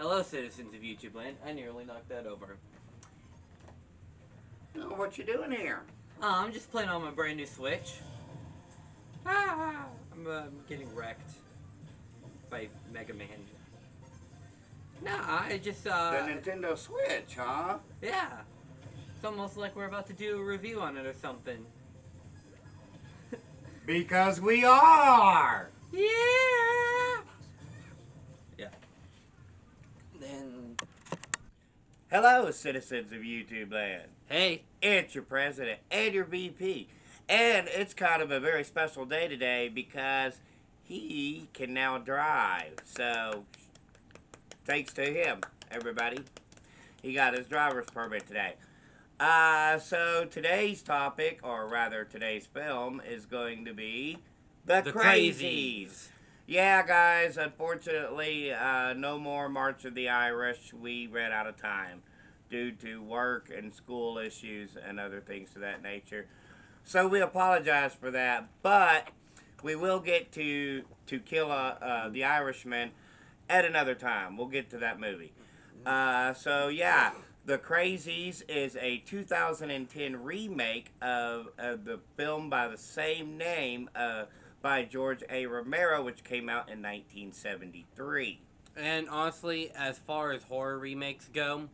Hello, citizens of YouTube land. I nearly knocked that over. Oh, what you doing here? I'm just playing on my brand new Switch. I'm getting wrecked by Mega Man. Nah, I just, The Nintendo Switch, huh? yeah. It's almost like we're about to do a review on it or something. Because we are! Yeah! Yeah. Then, Hello, citizens of YouTube land. hey. It's your president and your VP. And it's kind of a very special day today because he can now drive. So, thanks to him, everybody. He got his driver's permit today. So today's topic, or rather today's film, is going to be The Crazies. Yeah, guys, unfortunately, no more March of the Irish. We ran out of time due to work and school issues and other things of that nature. So we apologize for that, but we will get to Kill the Irishman at another time. We'll get to that movie. So yeah, The Crazies is a 2010 remake of the film by the same name by George A. Romero, which came out in 1973. And honestly, as far as horror remakes go,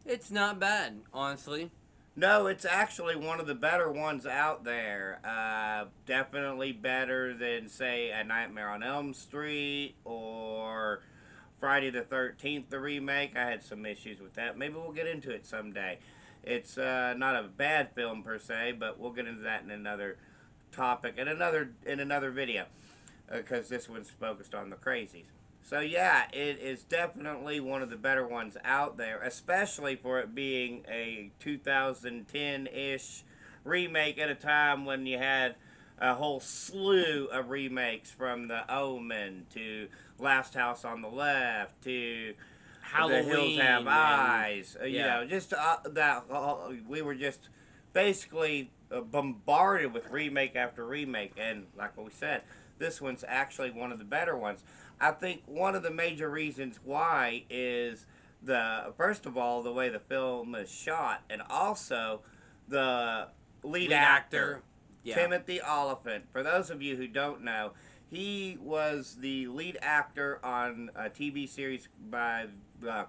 it's not bad, honestly. No, it's actually one of the better ones out there. Definitely better than, say, A Nightmare on Elm Street or Friday the 13th, the remake. I had some issues with that. Maybe we'll get into it someday. It's not a bad film per se, but we'll get into that in another topic in another video because this one's focused on the crazies. So yeah, it is definitely one of the better ones out there, especially for it being a 2010-ish remake at a time when you had a whole slew of remakes from The Omen to Last House on the Left to The Hills Have Halloween. Eyes. And, You yeah. know, just that we were just basically bombarded with remake after remake, and like we said, this one's actually one of the better ones. I think one of the major reasons why is the first of all the way the film is shot, and also the lead actor. Yeah. Timothy Olyphant. For those of you who don't know, he was the lead actor on a TV series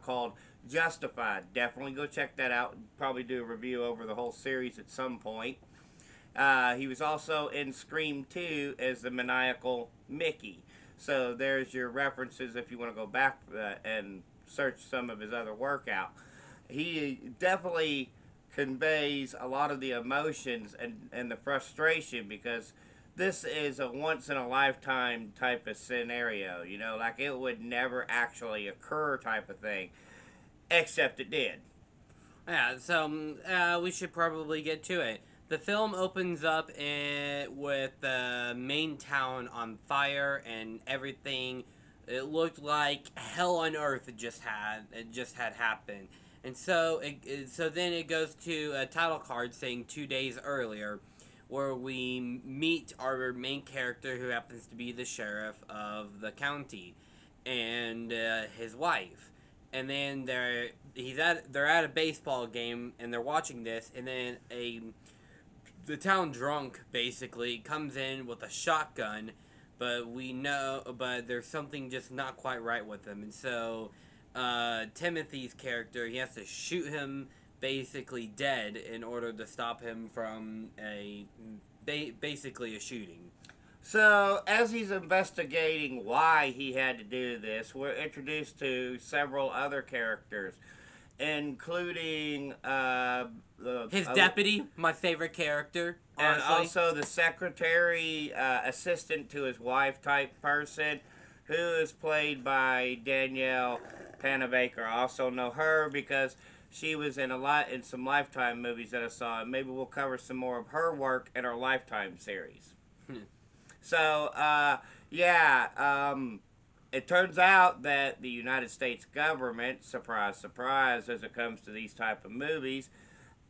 called Justified. Definitely go check that out. Probably do a review over the whole series at some point. He was also in Scream 2 as the maniacal Mickey. So there's your references if you want to go back and search some of his other work out. He definitely conveys a lot of the emotions and the frustration because this is a once in a lifetime type of scenario, you know, like it would never actually occur type of thing, except it did. Yeah, so we should probably get to it. The film opens up with the main town on fire and everything. It looked like hell on earth just had happened, and so then it goes to a title card saying 2 days earlier, where we meet our main character who happens to be the sheriff of the county, and his wife, and then they're at a baseball game and they're watching this, and then the town drunk basically comes in with a shotgun, but there's something just not quite right with him, and so Timothy's character, he has to shoot him basically dead in order to stop him from basically a shooting. So, as he's investigating why he had to do this, we're introduced to several other characters, including His deputy, my favorite character, and honestly. also the secretary, assistant to his wife type person, who is played by Danielle Panabaker. I also know her because she was in some Lifetime movies that I saw, and maybe we'll cover some more of her work in our Lifetime series. So, yeah, it turns out that the United States government, surprise, surprise, as it comes to these type of movies,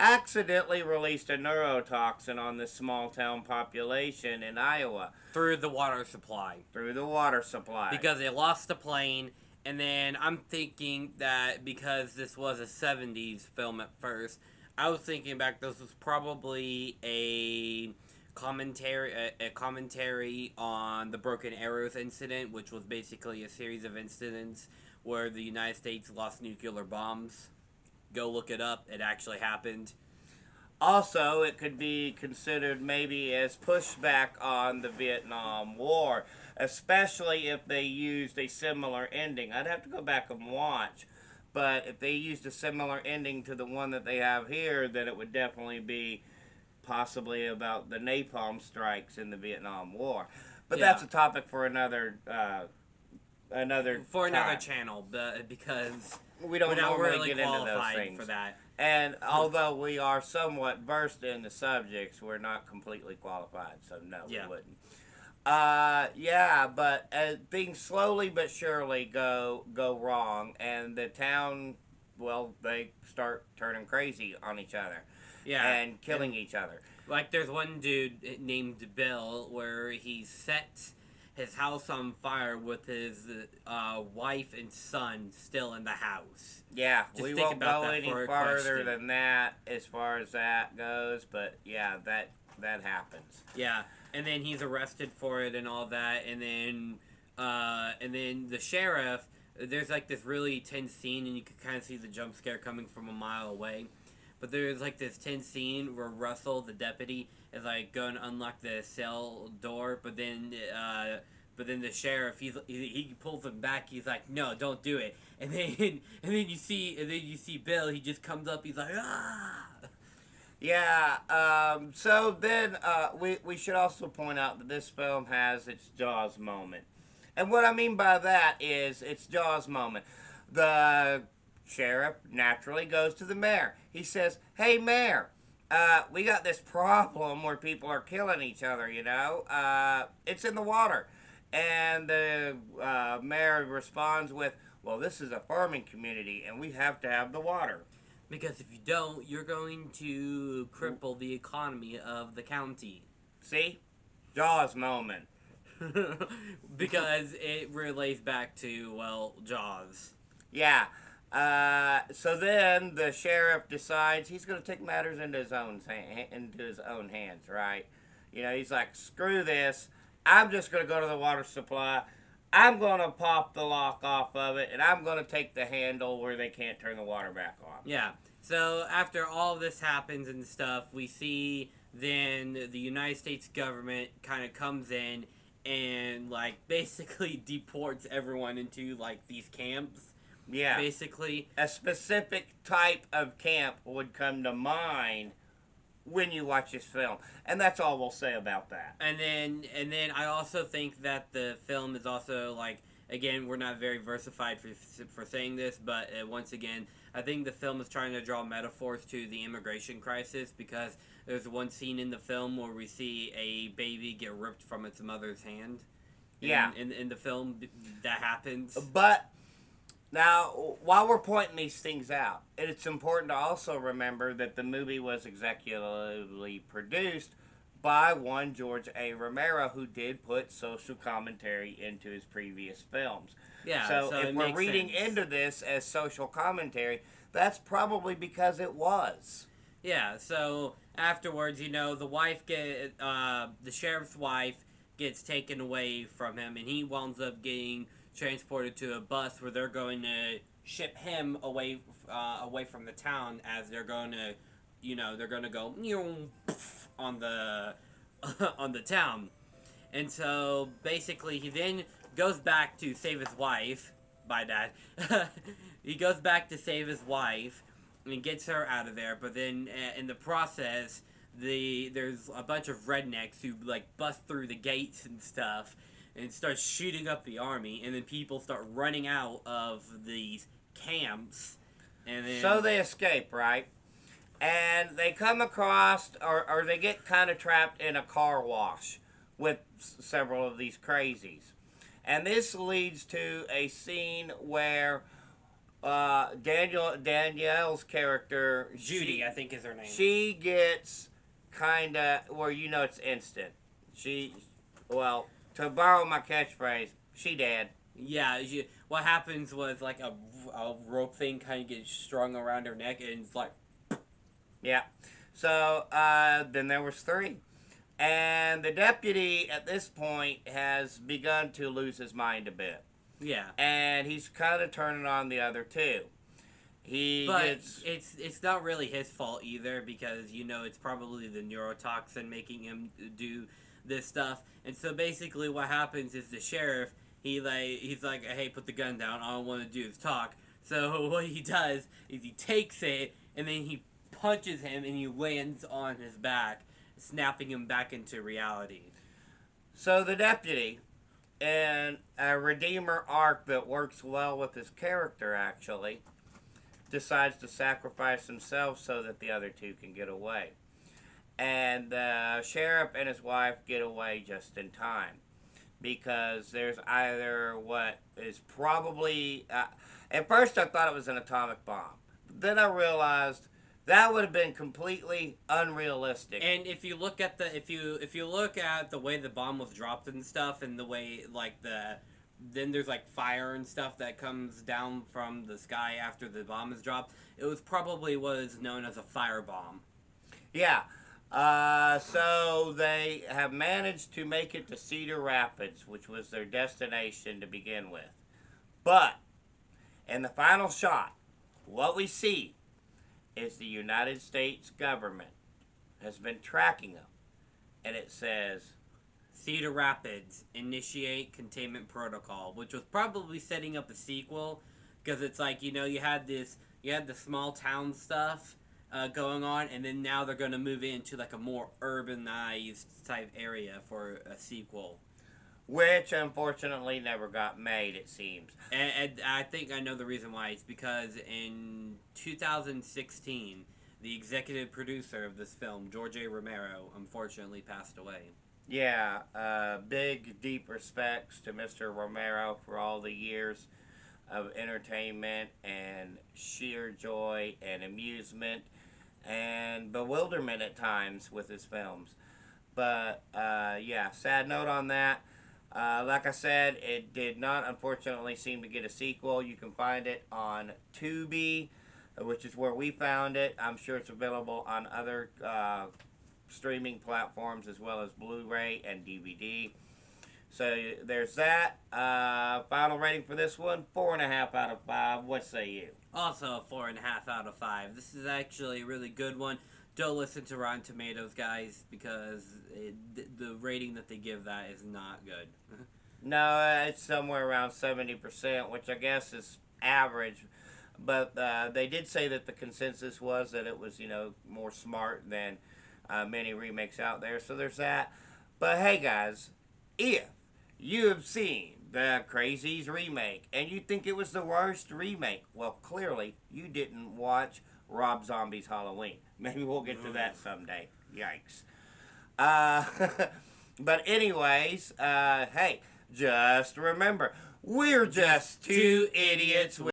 accidentally released a neurotoxin on this small town population in Iowa Through the water supply. through the water supply. Because they lost the plane And then I'm thinking that because this was a 70s film at first, I was thinking back this was probably a commentary on the Broken Arrows incident, which was basically a series of incidents where the United States lost nuclear bombs. Go look it up. It actually happened. Also, it could be considered maybe as pushback on the Vietnam War, especially if they used a similar ending. I'd have to go back and watch, but if they used a similar ending to the one that they have here, then it would definitely be possibly about the napalm strikes in the Vietnam War. But Yeah. that's a topic for another For another time. channel, but because We we're don't not normally really get into those qualified things. for that. And although we are somewhat versed in the subjects, we're not completely qualified. So no, Yeah. we wouldn't. Yeah, but things slowly but surely go wrong, and the town, well, they start turning crazy on each other Yeah. and killing And each other. like there's one dude named Bill where he sets his house on fire with his wife and son still in the house. Yeah, Just we think won't about go that any for a farther question. than that as far as that goes, but yeah, that happens. Yeah, and then he's arrested for it and all that, and then the sheriff. There's like this really tense scene, and you can kind of see the jump scare coming from a mile away. But there's like this tense scene where Russell, the deputy, is like going to unlock the cell door, but then the sheriff, he pulls him back. He's like, "No, don't do it." And then and then you see Bill. He just comes up. He's like, "Ah!" Yeah, so then we should also point out that this film has its Jaws moment. And what I mean by that is its Jaws moment. The sheriff naturally goes to the mayor. He says, "Hey, mayor, we got this problem where people are killing each other, you know? It's in the water." And the mayor responds with, "Well, this is a farming community and we have to have the water." Because if you don't, you're going to cripple the economy of the county. See? Jaws moment. Because it relates back to, well, Jaws. Yeah. So then the sheriff decides he's going to take matters into his own hands, right? You know, he's like, screw this. I'm just going to go to the water supply. I'm going to pop the lock off of it, and I'm going to take the handle where they can't turn the water back on. Yeah. So after all this happens and stuff, we see then the United States government kind of comes in and like basically deports everyone into like these camps. Yeah. Basically, A specific type of camp would come to mind when you watch this film. And that's all we'll say about that. and then I also think that the film is also like, again, we're not very versified for saying this, but once again, I think the film is trying to draw metaphors to the immigration crisis, because there's one scene in the film where we see a baby get ripped from its mother's hand. Yeah. In the film, that happens. But now, while we're pointing these things out, it's important to also remember that the movie was executively produced by one George A. Romero, who did put social commentary into his previous films. Yeah, So so if it we're makes reading sense. into this as social commentary, that's probably because it was. Yeah, so afterwards, you know, the sheriff's wife gets taken away from him, and he winds up getting transported to a bus where they're going to ship him away from the town, as they're going to, you know, they're going to go on the on the town. And so basically, he then goes back to save his wife. By that, he goes back to save his wife and gets her out of there. But then, in the process, there's a bunch of rednecks who like bust through the gates and stuff and start shooting up the army. And then people start running out of these camps. And then So they escape, right? And they come across, or they get kind of trapped in a car wash with several of these crazies. And this leads to a scene where Danielle's character, Judy, I think, is her name. she gets kind of, where you know it's instant. She, well, to borrow my catchphrase, she dead. Yeah, what happens was like a rope thing kind of gets strung around her neck, and it's like, Yeah. So then there was three. And the deputy at this point has begun to lose his mind a bit. yeah. And he's kind of turning on the other two. He But gets. it's not really his fault either, because it's probably the neurotoxin making him do this stuff. And so basically, what happens is the sheriff he's like, hey, put the gun down. All I want to do is talk. So what he does is he takes it and then he punches him and he lands on his back, snapping him back into reality. So the deputy, and a redeemer arc that works well with his character, actually, decides to sacrifice himself so that the other two can get away. And the sheriff and his wife get away just in time because there's either what is probably. At first, I thought it was an atomic bomb. Then I realized that would have been completely unrealistic. And if you look at if you look at the way the bomb was dropped and stuff, and the way like then there's like fire and stuff that comes down from the sky after the bomb is dropped. It was probably what is known as a fire bomb. Yeah. So they have managed to make it to Cedar Rapids, which was their destination to begin with. But in the final shot, what we see is the United States government has been tracking them. And it says, Cedar Rapids initiate containment protocol, which was probably setting up a sequel, because it's like you had the small town stuff going on, and then now they're going to move into like a more urbanized type area for a sequel. which unfortunately never got made, it seems. And I think I know the reason why. It's because in 2016, the executive producer of this film, George A. Romero, unfortunately passed away. Yeah, big, deep respects to Mr. Romero for all the years of entertainment and sheer joy and amusement and bewilderment at times with his films. But yeah, sad note on that. Like I said, it did not unfortunately seem to get a sequel. You can find it on Tubi, which is where we found it. I'm sure it's available on other streaming platforms as well as Blu-ray and DVD. So there's that. Final rating for this one: 4.5 out of 5. What say you? Also, a 4.5 out of 5. This is actually a really good one. Don't listen to Rotten Tomatoes, guys, because the rating that they give that is not good. No, it's somewhere around 70%, which I guess is average. But they did say that the consensus was that it was, more smart than many remakes out there. So there's that. But hey, guys, if you have seen the Crazies remake and you think it was the worst remake, well, clearly you didn't watch Rob Zombie's Halloween. Maybe we'll get to that someday. Yikes. Uh, but anyways, hey, just remember, we're just two idiots with